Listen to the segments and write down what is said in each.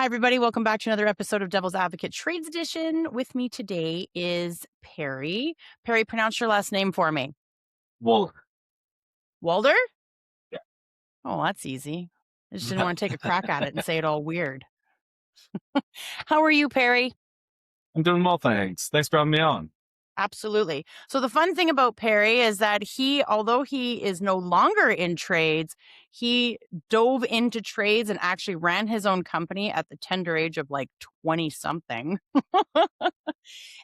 Hi, everybody. Welcome back to another episode of Devil's Advocate Trades Edition. With me today is Perry. Perry, pronounce your last name for me. Well, Walder? yeah. Oh, that's easy. I just didn't want to take a crack at it and say it all weird. How are you, Perry? I'm doing well, thanks. Thanks for having me on. Absolutely. So the fun thing about Perry is that although he is no longer in trades, he dove into trades and actually ran his own company at the tender age of like 20 something.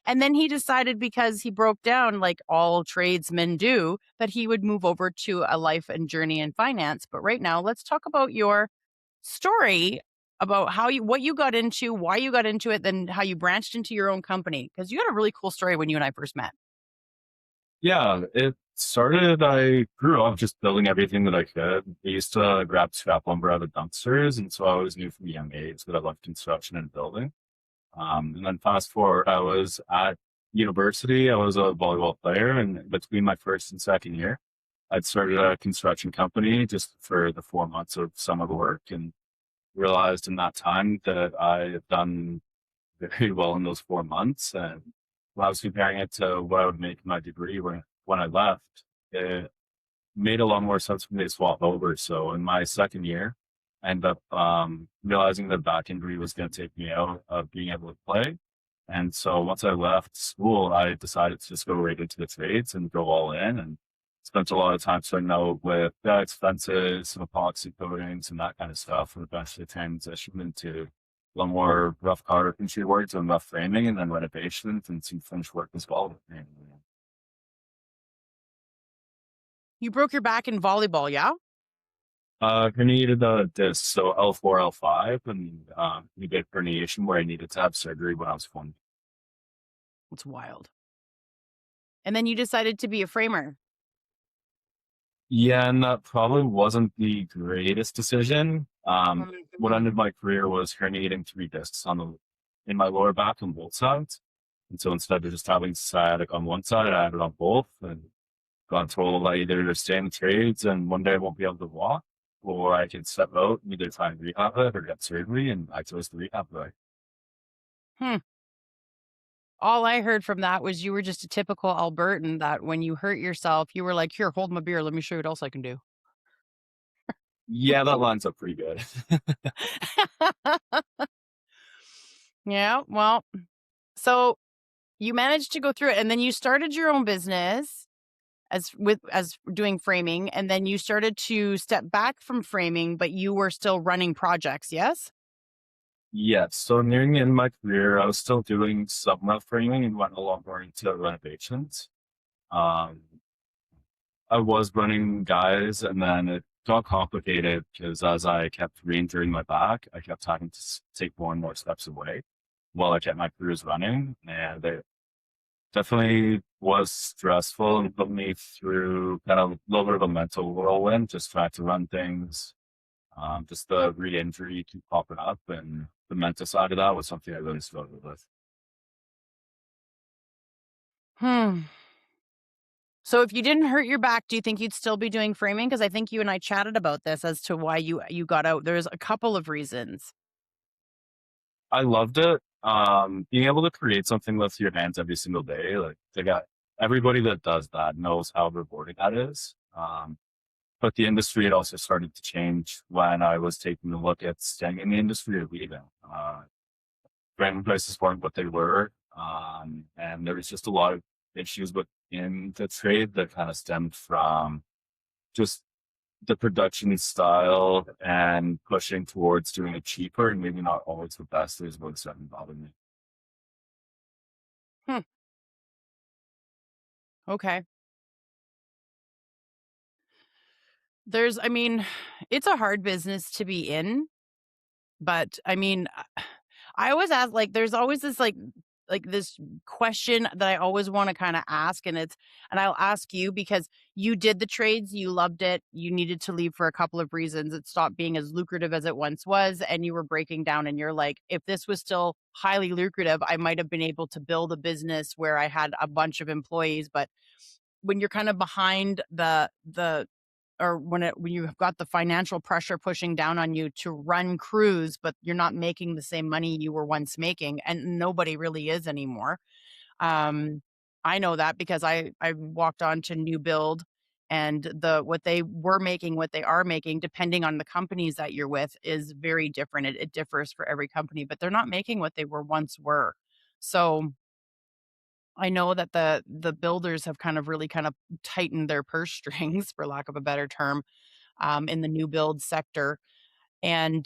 And then he decided, because he broke down like all tradesmen do, that he would move over to a life and journey in finance. But right now, let's talk about your story about what you got into, why you got into it, then how you branched into your own company. Because you had a really cool story when you and I first met. Yeah, it started, I grew up just building everything that I could. I used to grab scrap lumber out of dumpsters, and so I always knew from a young age that I loved construction and building. And then fast forward, I was at university, I was a volleyball player, and between my first and second year, I'd started a construction company just for the 4 months of summer work and realized in that time that I had done very well in those 4 months. And when I was comparing it to what I would make my degree when I left, it made a lot more sense for me to swap over. So in my second year, I ended up realizing that back injury was going to take me out of being able to play. And so once I left school, I decided to just go right into the trades and go all in and spent a lot of time starting out with expenses, some epoxy coatings and that kind of stuff, and eventually transition into a lot more rough carpentry work and rough framing and then renovations and some finished work as well. You broke your back in volleyball, yeah? Herniated the disc, so L4, L5, and we did herniation where I needed to have surgery when I was 20. It's wild. And then you decided to be a framer. Yeah, and that probably wasn't the greatest decision. What Mhm. ended my career was herniating 3 discs in my lower back on both sides. And so instead of just having sciatic on one side, I had it on both and got told I either stay in the trades and one day I won't be able to walk, or I can step out and either try and rehab it or get surgery. And I chose the rehab way. Hmm. All I heard from that was you were just a typical Albertan that when you hurt yourself, you were like, here, hold my beer. Let me show you what else I can do. Yeah, that lines up pretty good. Yeah. Well, so you managed to go through it and then you started your own business as doing framing, and then you started to step back from framing, but you were still running projects, yes? Yes. So nearing the end of my career, I was still doing some rough framing and went a lot more into renovations. Um, I was running guys, and then it got complicated because as I kept re-injuring my back, I kept having to take more and more steps away while I kept my careers running, and it definitely was stressful and put me through kind of a little bit of a mental whirlwind, just trying to run things. Just the re-injury keep popping up, and the mental side of that was something I really struggled with. Hmm. So if you didn't hurt your back, do you think you'd still be doing framing? Because I think you and I chatted about this as to why you got out. There's a couple of reasons. I loved it. Being able to create something with your hands every single day, like they got everybody that does that knows how rewarding that is. But the industry had also started to change when I was taking a look at staying in the industry or leaving. Brand prices weren't what they were. And there was just a lot of issues within the trade that kind of stemmed from just the production style and pushing towards doing it cheaper and maybe not always the best is what started bothering me. Hmm. Okay. I mean, it's a hard business to be in, but I mean, I always ask, like, there's always this like this question that I always want to kind of ask, and I'll ask you because you did the trades, you loved it, you needed to leave for a couple of reasons. It stopped being as lucrative as it once was, and you were breaking down, and you're like, if this was still highly lucrative, I might have been able to build a business where I had a bunch of employees, but when you're kind of behind the or when you've got the financial pressure pushing down on you to run crews, but you're not making the same money you were once making, and nobody really is anymore. Um, I know that because I walked on to new build, and what they were making, what they are making, depending on the companies that you're with, is very different. It differs for every company, but they're not making what they were once were. So I know that the builders have kind of really kind of tightened their purse strings, for lack of a better term, in the new build sector. And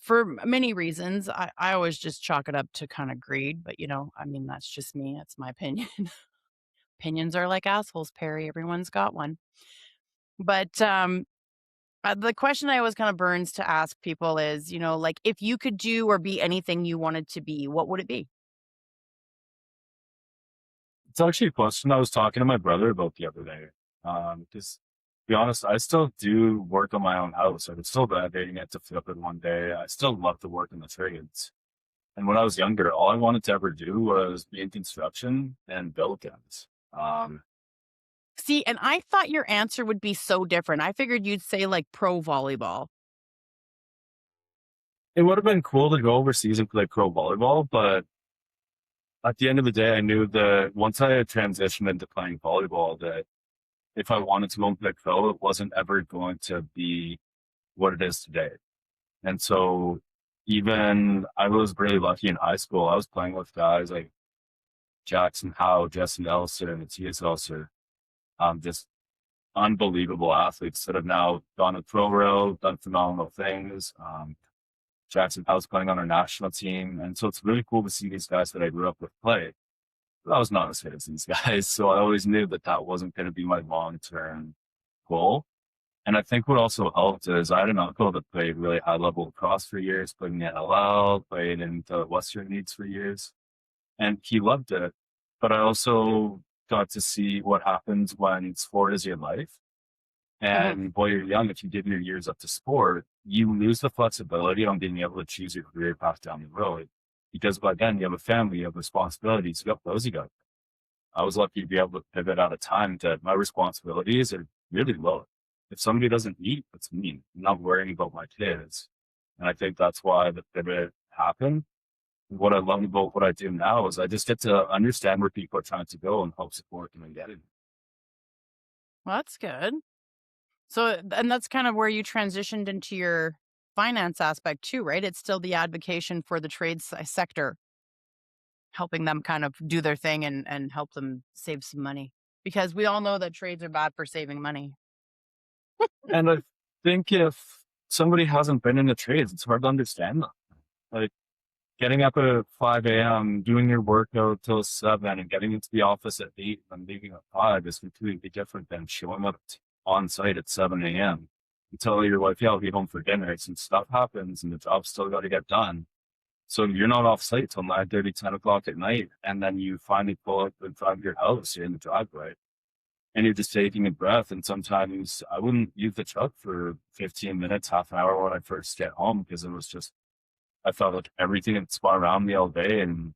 for many reasons, I always just chalk it up to kind of greed. But, I mean, that's just me. That's my opinion. Opinions are like assholes, Perry. Everyone's got one. But the question I always kind of burns to ask people is, like, if you could do or be anything you wanted to be, what would it be? It's actually a question I was talking to my brother about the other day. Because to be honest, I still do work on my own house. I would still renovating it to flip it one day. I still love to work in the trades. And when I was younger, all I wanted to ever do was be in construction and build things. Um, See, and I thought your answer would be so different. I figured you'd say like pro volleyball. it would have been cool to go overseas and play pro volleyball, but at the end of the day, I knew that once I had transitioned into playing volleyball, that if I wanted to go and play pro, it wasn't ever going to be what it is today. And so even I was really lucky in high school. I was playing with guys like Jackson Howe, Jesse Nelson, and Matthias Elser, just unbelievable athletes that have now gone the pro road, done phenomenal things. Jackson Howe's playing on our national team. And so it's really cool to see these guys that I grew up with play. But I was not as fit as these guys. So I always knew that that wasn't going to be my long-term goal. And I think what also helped is I had an uncle that played really high level lacrosse for years, played in the NLL, played in the Western Leagues for years, and he loved it. But I also got to see what happens when sport is your life. Mhm. And while you're young, if you give your years up to sport, you lose the flexibility on being able to choose your career path down the road. Because by then you have a family, you have responsibilities, you got those you got. I was lucky to be able to pivot at a time that my responsibilities are really low. If somebody doesn't eat, it's me. I'm not worrying about my kids. And I think that's why the pivot happened. What I love about what I do now is I just get to understand where people are trying to go and help support them and get it. Well, that's good. So, and that's kind of where you transitioned into your finance aspect too, right? It's still the advocacy for the trade sector, helping them kind of do their thing and help them save some money. Because we all know that trades are bad for saving money. And I think if somebody hasn't been in the trades, it's hard to understand them. Like getting up at 5 a.m., doing your workout till 7 and getting into the office at 8 and leaving at 5 is completely different than showing up on site at 7 a.m. and tell your wife, yeah, I'll be home for dinner. Some stuff happens and the job's still got to get done. So you're not off site till 9:30, 10 o'clock at night. And then you finally pull up in front of your house, you're in the driveway and you're just taking a breath. And sometimes I wouldn't use the truck for 15 minutes, half an hour when I first get home because it was just, I felt like everything had spun around me all day. And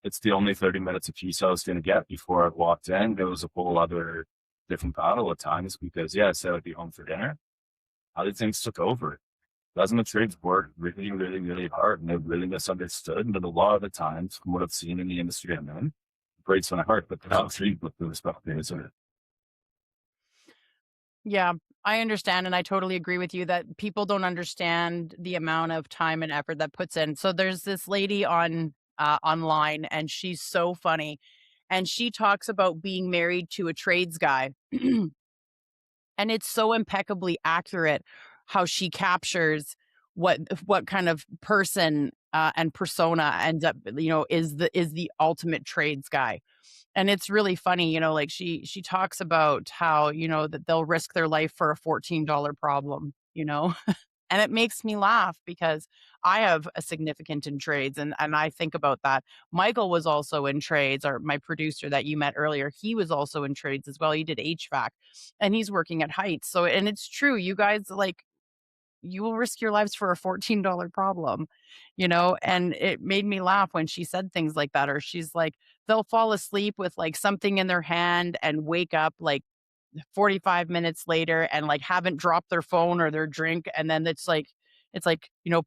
it's the only 30 minutes of peace I was going to get before I walked in. There was a whole other different battle at times because, yeah, I said I'd be home for dinner. Other things took over. Plasma trades work really, really, really hard and they're really misunderstood. And a lot of the times, from what I've seen in the industry I'm in, it breaks my heart, but they're not treated with the respect they deserve. Yeah, I understand, and I totally agree with you that people don't understand the amount of time and effort that puts in. So there's this lady on online, and she's so funny, and she talks about being married to a trades guy, and it's so impeccably accurate how she captures what kind of person and persona ends up, is the ultimate trades guy. And it's really funny, like she talks about how, that they'll risk their life for a $14 problem, And it makes me laugh because I have a significant in trades and I think about that. Michael was also in trades, or my producer that you met earlier, he was also in trades as well. He did HVAC and he's working at Heights. So and it's true, you guys, like, you will risk your lives for a $14 problem, and it made me laugh when she said things like that, or she's like, they'll fall asleep with like something in their hand and wake up like 45 minutes later and like haven't dropped their phone or their drink. And then it's like,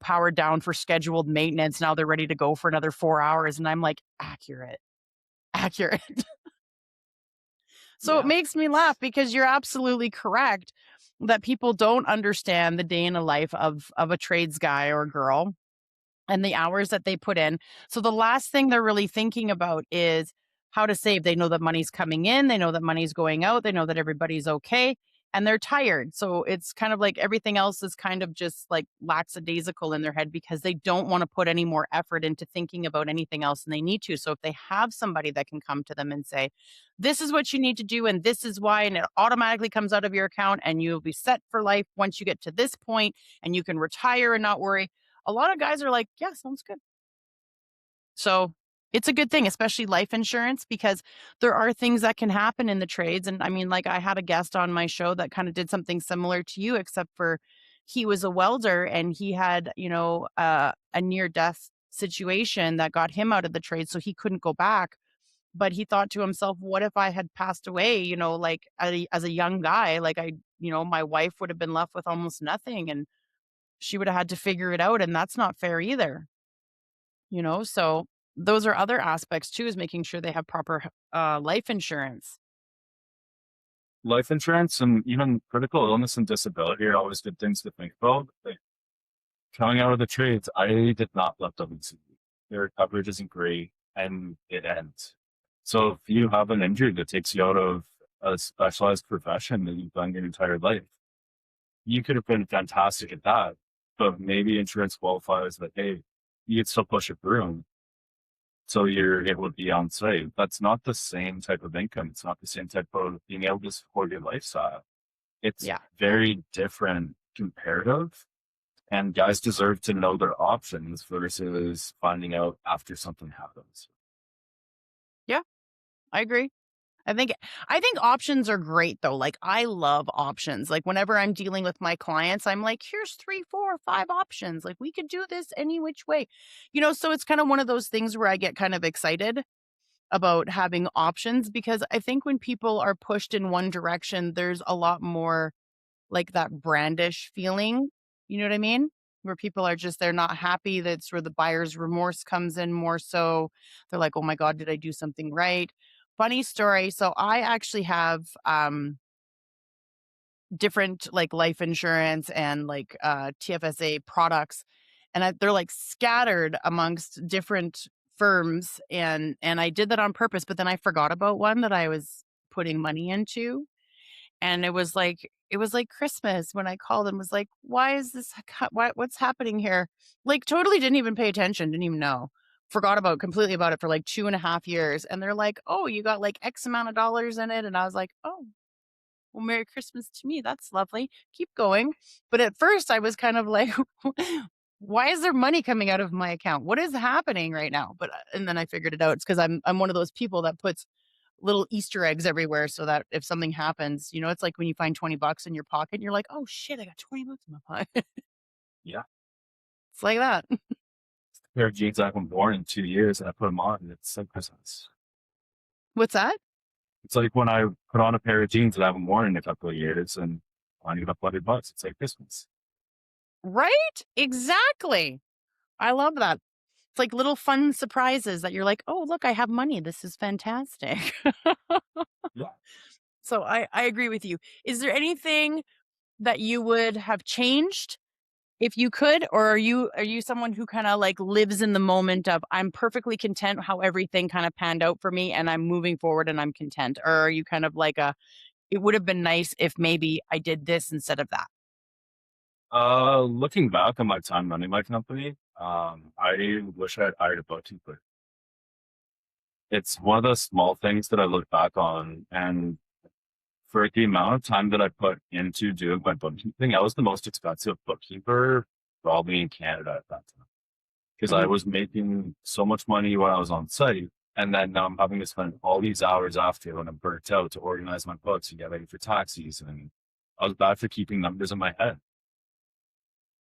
powered down for scheduled maintenance. Now they're ready to go for another 4 hours. And I'm like, accurate, accurate. So it Yeah. makes me laugh because you're absolutely correct that people don't understand the day in the life of a trades guy or girl and the hours that they put in. So the last thing they're really thinking about is how to save. They know that money's coming in, they know that money's going out, they know that everybody's okay, and they're tired. So it's kind of like everything else is kind of just like lackadaisical in their head because they don't want to put any more effort into thinking about anything else than they need to. So if they have somebody that can come to them and say, this is what you need to do, and this is why, and it automatically comes out of your account, and you'll be set for life once you get to this point, and you can retire and not worry, a lot of guys are like, yeah, sounds good. So it's a good thing, especially life insurance, because there are things that can happen in the trades. And I mean, like I had a guest on my show that kind of did something similar to you, except for he was a welder and he had, a near death situation that got him out of the trade. So he couldn't go back. But he thought to himself, what if I had passed away, like as a young guy, like my wife would have been left with almost nothing and she would have had to figure it out. And that's not fair either. So those are other aspects too, is making sure they have proper life insurance. Life insurance and even critical illness and disability are always good things to think about. Like coming out of the trades, I did not love WCB. Their coverage isn't great and it ends. So if you have an injury that takes you out of a specialized profession that you've done your entire life, you could have been fantastic at that. But maybe insurance qualifies that, hey, you can still push it through. So you're able to be on site. That's not the same type of income. It's not the same type of being able to support your lifestyle. It's Yeah. very different comparative. And guys deserve to know their options versus finding out after something happens. Yeah, I agree. I think options are great though. Like I love options. Like whenever I'm dealing with my clients, I'm like, here's 3, 4, 5 options. Like we could do this any which way. So it's kind of one of those things where I get kind of excited about having options because I think when people are pushed in one direction, there's a lot more like that brandish feeling. You know what I mean? Where people are just, they're not happy. That's where the buyer's remorse comes in more so. They're like, oh my God, did I do something right? Funny story. So I actually have different like life insurance and like TFSA products. And they're like scattered amongst different firms. And I did that on purpose, but then I forgot about one that I was putting money into. And it was like Christmas when I called and was like, "Why is this what's happening here?" Like, totally didn't even pay attention, didn't even know. Forgot about completely about it for, like, 2.5 years, and they're like, "Oh, you got, like, X amount of dollars in it," and I was like, "Oh, well, Merry Christmas to me, that's lovely. Keep going." But at first, I was kind of like, "Why is there money coming out of my account? What is happening right now?" But, and then I figured it out. It's because I 'cause I'm one of those people that puts little Easter eggs everywhere so that if something happens, it's like when you find 20 bucks in your pocket and you're like, oh shit, I got 20 bucks in my pocket. Yeah. It's like that. Pair of jeans I haven't worn in 2 years and I put them on and it's like Christmas. What's that? It's like when I put on a pair of jeans that I haven't worn in a couple of years and I get up $100. It's like Christmas. Right? Exactly. I love that. It's like little fun surprises that you're like, oh, look, I have money. This is fantastic. Yeah. So I agree with you. Is there anything that you would have changed if you could, or are you someone who kinda, like, lives in the moment of, "I'm perfectly content how everything kinda panned out for me, and I'm moving forward, and I'm content," or are you kind of like a, "It would have been nice if maybe I did this instead of that?" Looking back on my time running my company, I wish I had hired a bookkeeper. It's one of the small things that I look back on, and for the amount of time that I put into doing my bookkeeping, I was the most expensive bookkeeper probably in Canada at that time because I Mhm. was making so much money when I was on site. And then now I'm having to spend all these hours after when I'm burnt out to organize my books and get ready for tax season. And I was bad for keeping numbers in my head.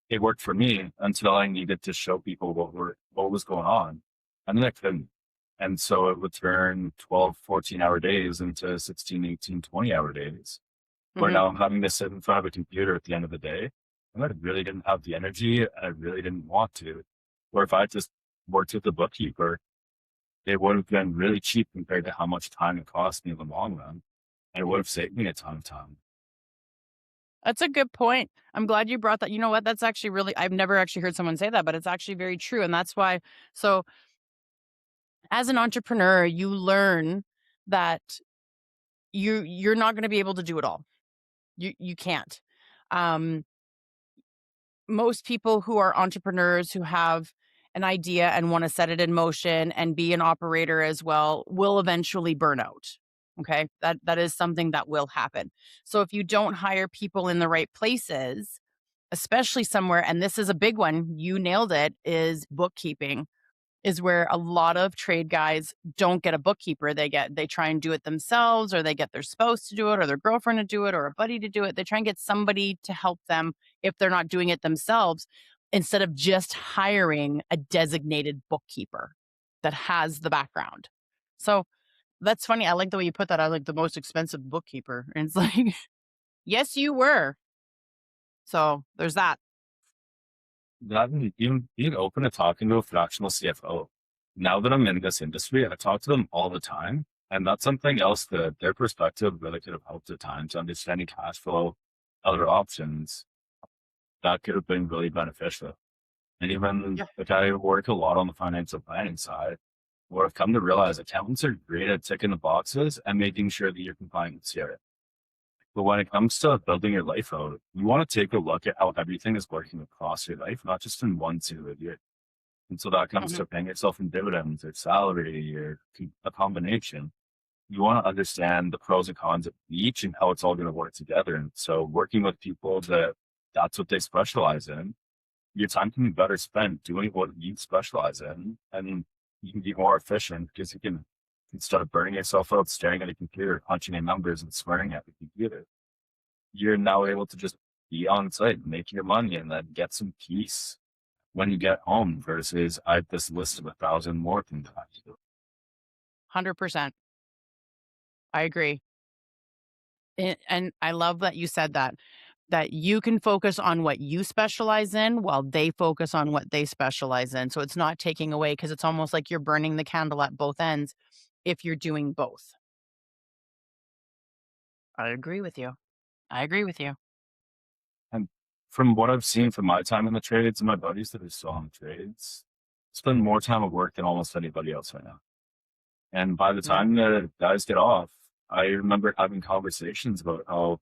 It worked for me until I needed to show people what was going on. And then I couldn't. And so it would turn 12, 14-hour days into 16, 18, 20-hour days. where Hmm. now I'm having to sit in front of a computer at the end of the day. And I really didn't have the energy. I really didn't want to. Or if I just worked with the bookkeeper, it would have been really cheap compared to how much time it cost me in the long run. And it would have saved me a ton of time. That's a good point. I'm glad you brought that. You know what? That's actually really, I've never actually heard someone say that, but it's actually very true. And that's why, so as an entrepreneur, you learn that you're not going to be able to do it all. You can't. Um, Most people who are entrepreneurs who have an idea and want to set it in motion and be an operator as well will eventually burn out. Okay? That is something that will happen. So if you don't hire people in the right places, especially somewhere, and this is a big one, you nailed it, is bookkeeping, is where a lot of trade guys don't get a bookkeeper. They try and do it themselves, or they get their spouse to do it, or their girlfriend to do it, or a buddy to do it. They try and get somebody to help them if they're not doing it themselves, instead of just hiring a designated bookkeeper that has the background. So that's funny. I like the way you put that. I like the most expensive bookkeeper. And it's like, yes, you were. So there's that. That and being open to talking to a fractional CFO. Now that I'm in this industry, I talk to them all the time. And that's something else that their perspective really could have helped at times, understanding cash flow, other options. That could have been really beneficial. And even Yeah. like I work a lot on the financial planning side, where I've come to realize accountants are great at ticking the boxes and making sure that you're complying with CRA. But when it comes to building your life out, you want to take a look at how everything is working across your life, not just in one single year. And so that comes Mhm. to paying yourself in dividends or salary or a combination. You want to understand the pros and cons of each and how it's all going to work together. And so working with people that that's what they specialize in, your time can be better spent doing what you specialize in. And you can be more efficient because you can, instead of burning yourself out, staring at a computer, punching in numbers and swearing at the computer, you're now able to just be on site, make your money, and then get some peace when you get home versus I have this list of 1,000 more things I have to do. 100%. I agree. And I love that you said that, that you can focus on what you specialize in while they focus on what they specialize in. So it's not taking away, because it's almost like you're burning the candle at both ends if you're doing both. I agree with you. I agree with you. And from what I've seen from my time in the trades and my buddies that are still in the trades, spend more time at work than almost anybody else right now. And by the Yeah. time the guys get off, I remember having conversations about how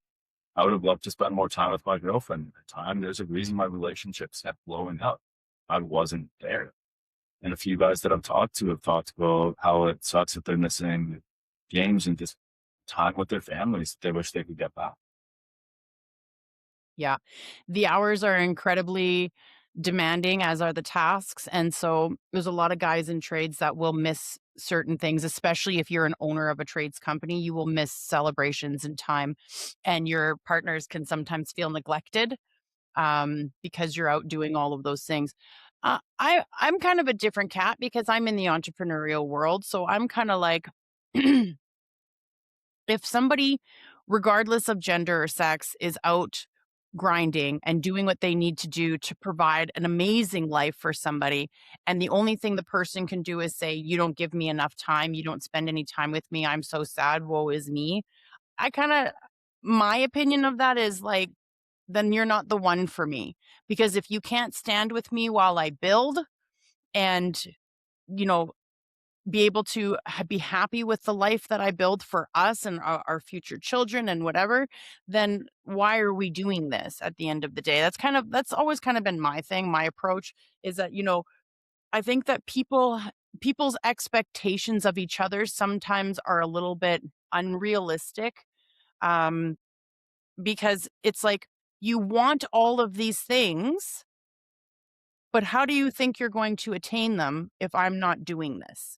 I would have loved to spend more time with my girlfriend at the time. There's a reason my relationships kept blowing up. I wasn't there. And a few guys that I've talked to have talked about how it sucks that they're missing games and just time with their families they wish they could get back. Yeah. The hours are incredibly demanding, as are the tasks. And so there's a lot of guys in trades that will miss certain things, especially if you're an owner of a trades company. You will miss celebrations and time, and your partners can sometimes feel neglected, because you're out doing all of those things. I'm kind of a different cat because I'm in the entrepreneurial world. So I'm kind of like, if somebody, regardless of gender or sex, is out grinding and doing what they need to do to provide an amazing life for somebody, and the only thing the person can do is say, "You don't give me enough time. You don't spend any time with me. I'm so sad. Woe is me." I kind of, my opinion of that is like, then you're not the one for me. Because if you can't stand with me while I build, and, you know, be able to be happy with the life that I build for us and our future children and whatever, then why are we doing this at the end of the day? That's always kind of been my thing. My approach is that, I think that people's expectations of each other sometimes are a little bit unrealistic. Um, because it's like, you want all of these things, but how do you think you're going to attain them if I'm not doing this?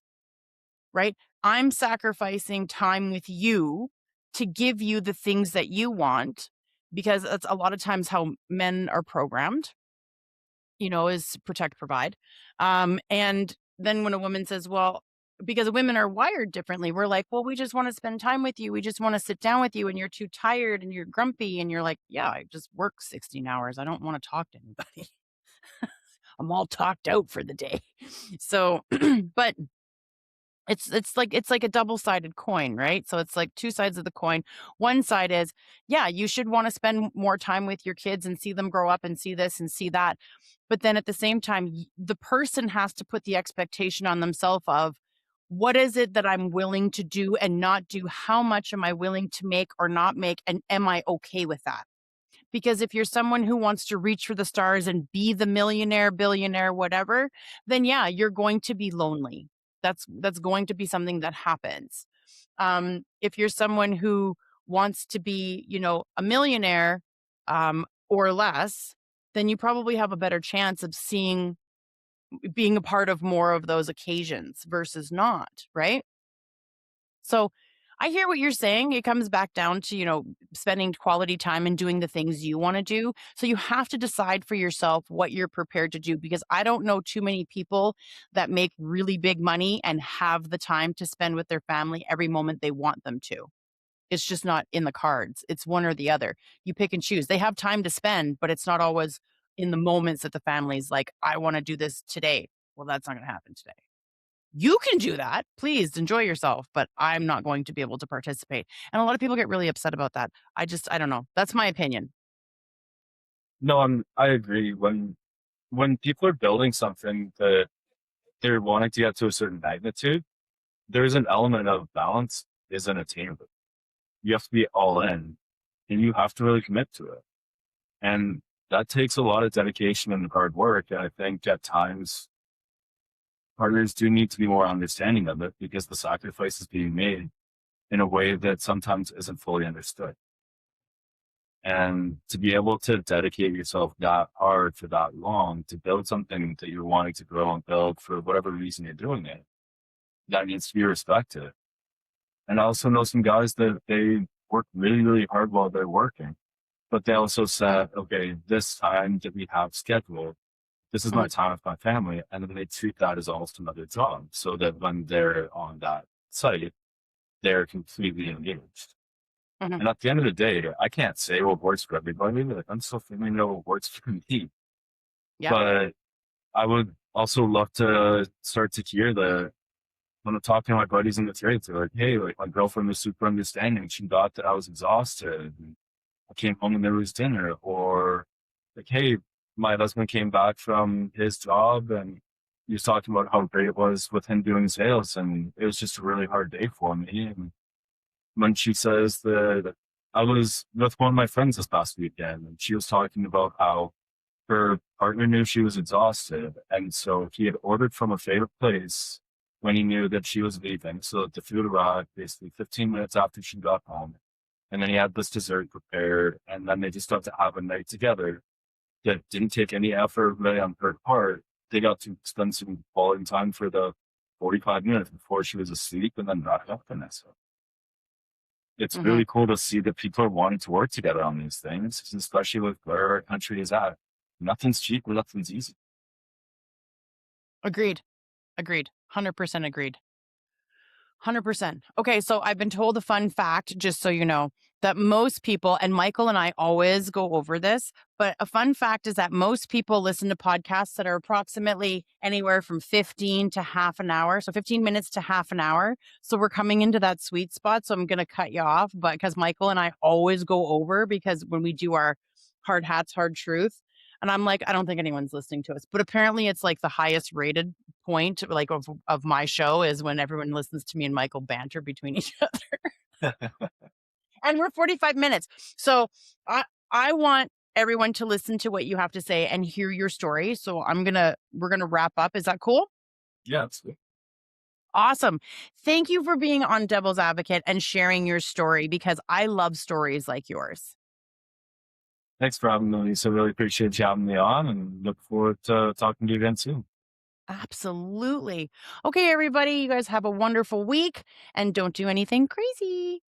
Right? I'm sacrificing time with you to give you the things that you want, because that's a lot of times how men are programmed, is protect, provide. And then when a woman says, well, because women are wired differently. We're like, well, we just want to spend time with you. We just want to sit down with you, and you're too tired and you're grumpy. And you're like, yeah, I just work 16 hours. I don't want to talk to anybody. I'm all talked out for the day. So, but it's like a double-sided coin, right? So it's like two sides of the coin. One side is, yeah, you should want to spend more time with your kids and see them grow up and see this and see that. But then at the same time, the person has to put the expectation on themselves of, what is it that I'm willing to do and not do? How much am I willing to make or not make? And am I okay with that? Because if you're someone who wants to reach for the stars and be the millionaire, billionaire, whatever, then yeah, you're going to be lonely. That's going to be something that happens. If you're someone who wants to be, a millionaire, or less, then you probably have a better chance of being a part of more of those occasions versus not, right? So I hear what you're saying. It comes back down to, spending quality time and doing the things you want to do. So you have to decide for yourself what you're prepared to do, because I don't know too many people that make really big money and have the time to spend with their family every moment they want them to. It's just not in the cards. It's one or the other. You pick and choose. They have time to spend, but it's not always in the moments that the family's like, I want to do this today. Well, that's not going to happen today. You can do that. Please enjoy yourself, but I'm not going to be able to participate. And a lot of people get really upset about that. I don't know. That's my opinion. No, I agree. When people are building something that they're wanting to get to a certain magnitude, there's an element of balance isn't attainable. You have to be all in, and you have to really commit to it. And that takes a lot of dedication and hard work. And I think at times partners do need to be more understanding of it, because the sacrifice is being made in a way that sometimes isn't fully understood. And to be able to dedicate yourself that hard for that long to build something that you're wanting to grow and build for whatever reason you're doing it, that needs to be respected. And I also know some guys that they work really, really hard while they're working, but they also said, okay, this time that we have scheduled, this is my Mhm, time with my family. And then they treat that as almost another job, so that when they're on that site, they're completely engaged. mhm. And at the end of the day, I can't say what works for everybody. Like, I'm still figuring out what works for me. Yeah. But I would also love to start to hear that when I'm talking to my buddies in the trades, they're like, hey, like my girlfriend was super understanding. She thought that I was exhausted. And I came home and there was dinner. Or like, hey, my husband came back from his job and he was talking about how great it was with him doing sales. And it was just a really hard day for me. And when she says that I was with one of my friends this past weekend, and she was talking about how her partner knew she was exhausted. And so he had ordered from a favorite place when he knew that she was leaving. So the food arrived basically 15 minutes after she got home. And then he had this dessert prepared. And then they just got to have a night together that didn't take any effort really on her part. They got to spend some quality time for the 45 minutes before she was asleep, and then wrapped up Vanessa. It's Hmm. really cool to see that people are wanting to work together on these things, especially with where our country is at. Nothing's cheap, nothing's easy. Agreed. Agreed. 100% agreed. 100%. Okay, so I've been told a fun fact, just so you know, that most people, and Michael and I always go over this, but a fun fact is that most people listen to podcasts that are approximately anywhere from 15 to half an hour. So 15 minutes to half an hour. So we're coming into that sweet spot. So I'm going to cut you off, but because Michael and I always go over, because when we do our hard hats, hard truth, and I'm like, I don't think anyone's listening to us, but apparently it's like the highest rated point, like of my show, is when everyone listens to me and Michael banter between each other. And we're 45 minutes. So I want everyone to listen to what you have to say and hear your story. So we're gonna wrap up. Is that cool? Yeah, absolutely. Awesome. Thank you for being on Devil's Advocate and sharing your story, because I love stories like yours. Thanks for having me, Lisa. Really appreciate you having me on, and look forward to talking to you again soon. Absolutely. Okay, everybody, you guys have a wonderful week and don't do anything crazy.